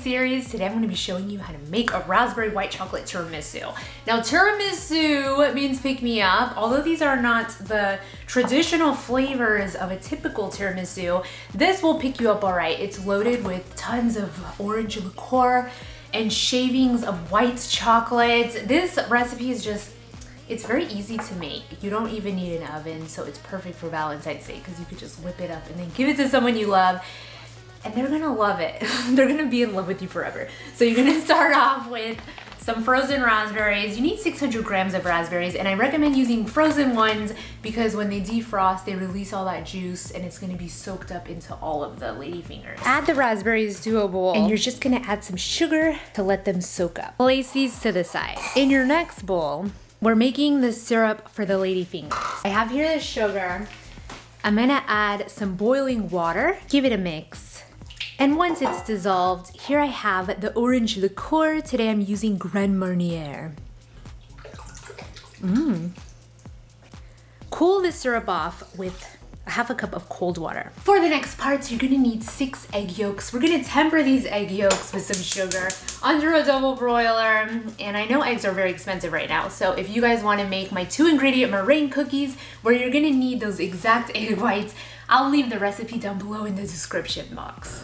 series. Today I'm going to be showing you how to make a raspberry white chocolate tiramisu. Now tiramisu means pick me up. Although these are not the traditional flavors of a typical tiramisu, this will pick you up all right. It's loaded with tons of orange liqueur and shavings of white chocolate. This recipe is just, it's very easy to make. You don't even need an oven, so it's perfect for Valentine's Day because you could just whip it up and then give it to someone you love. And they're gonna love it. They're gonna be in love with you forever. So you're gonna start off with some frozen raspberries. You need 600 grams of raspberries, and I recommend using frozen ones because when they defrost, they release all that juice and it's gonna be soaked up into all of the ladyfingers. Add the raspberries to a bowl, and you're just gonna add some sugar to let them soak up. Place these to the side. In your next bowl, we're making the syrup for the ladyfingers. I have here the sugar. I'm gonna add some boiling water, give it a mix. And once it's dissolved, here I have the orange liqueur. Today I'm using Grand Marnier. Cool the syrup off with a half a cup of cold water. For the next parts, you're gonna need 6 egg yolks. We're gonna temper these egg yolks with some sugar under a double broiler. And I know eggs are very expensive right now, so if you guys wanna make my 2-ingredient meringue cookies, where you're gonna need those exact egg whites, I'll leave the recipe down below in the description box.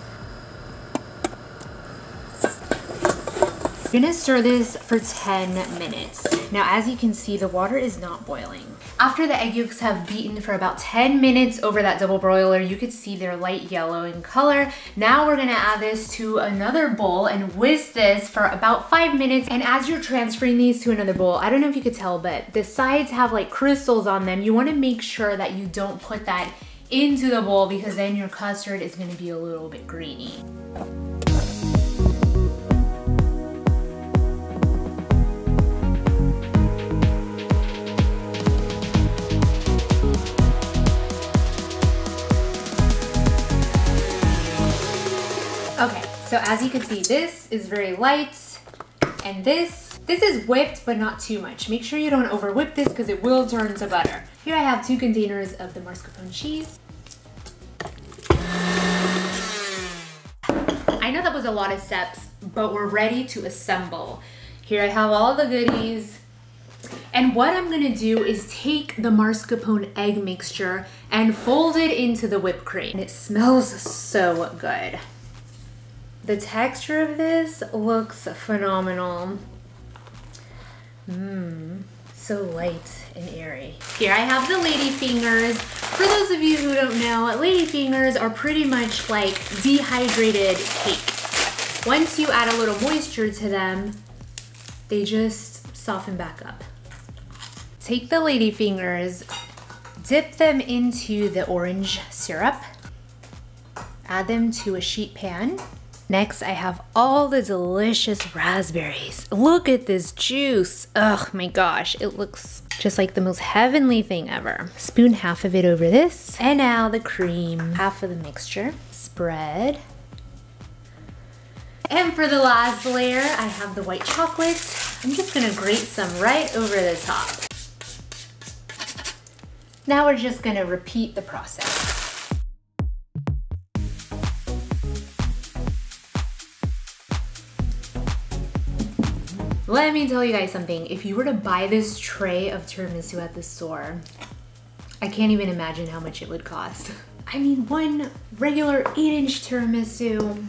You're gonna stir this for 10 minutes. Now, as you can see, the water is not boiling. After the egg yolks have beaten for about 10 minutes over that double broiler, you could see they're light yellow in color. Now we're gonna add this to another bowl and whisk this for about 5 minutes. And as you're transferring these to another bowl, I don't know if you could tell, but the sides have like crystals on them. You wanna make sure that you don't put that into the bowl because then your custard is gonna be a little bit greeny. Okay, so as you can see, this is very light, and this is whipped, but not too much. Make sure you don't over whip this because it will turn to butter. Here I have 2 containers of the marscapone cheese. I know that was a lot of steps, but we're ready to assemble. Here I have all the goodies. And what I'm gonna do is take the mascarpone egg mixture and fold it into the whipped cream. And it smells so good. The texture of this looks phenomenal. So light and airy. Here I have the ladyfingers. For those of you who don't know, ladyfingers are pretty much like dehydrated cake. Once you add a little moisture to them, they just soften back up. Take the ladyfingers, dip them into the orange syrup, add them to a sheet pan. Next, I have all the delicious raspberries. Look at this juice. Oh my gosh, it looks just like the most heavenly thing ever. Spoon half of it over this. And now the cream, half of the mixture. Spread. And for the last layer, I have the white chocolate. I'm just gonna grate some right over the top. Now we're just gonna repeat the process. Let me tell you guys something. If you were to buy this tray of tiramisu at the store, I can't even imagine how much it would cost. I mean, one regular 8-inch tiramisu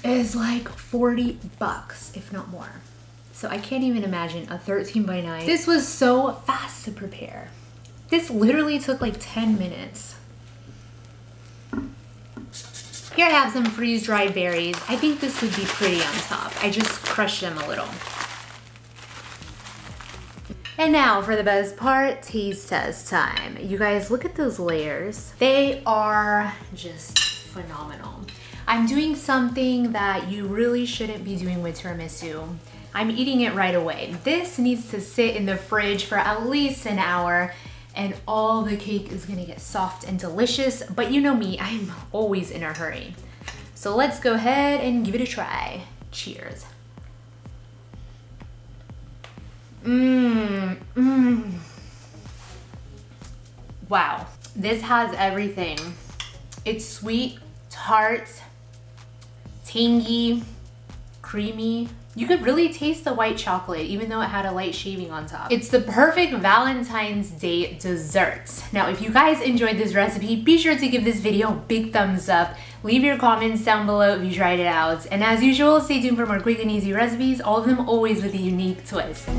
is like 40 bucks, if not more. So I can't even imagine a 13 by 9. This was so fast to prepare. This literally took like 10 minutes. Here I have some freeze-dried berries. I think this would be pretty on top. I just crushed them a little. And now for the best part, taste test time. You guys, look at those layers. They are just phenomenal. I'm doing something that you really shouldn't be doing with tiramisu. I'm eating it right away. This needs to sit in the fridge for at least an hour, and all the cake is gonna get soft and delicious, but you know me, I'm always in a hurry. So let's go ahead and give it a try. Cheers. Wow, this has everything. It's sweet, tart, tangy, creamy. You could really taste the white chocolate even though it had a light shaving on top. It's the perfect Valentine's Day dessert. Now, if you guys enjoyed this recipe, be sure to give this video a big thumbs up. Leave your comments down below if you tried it out. And as usual, stay tuned for more quick and easy recipes, all of them always with a unique twist.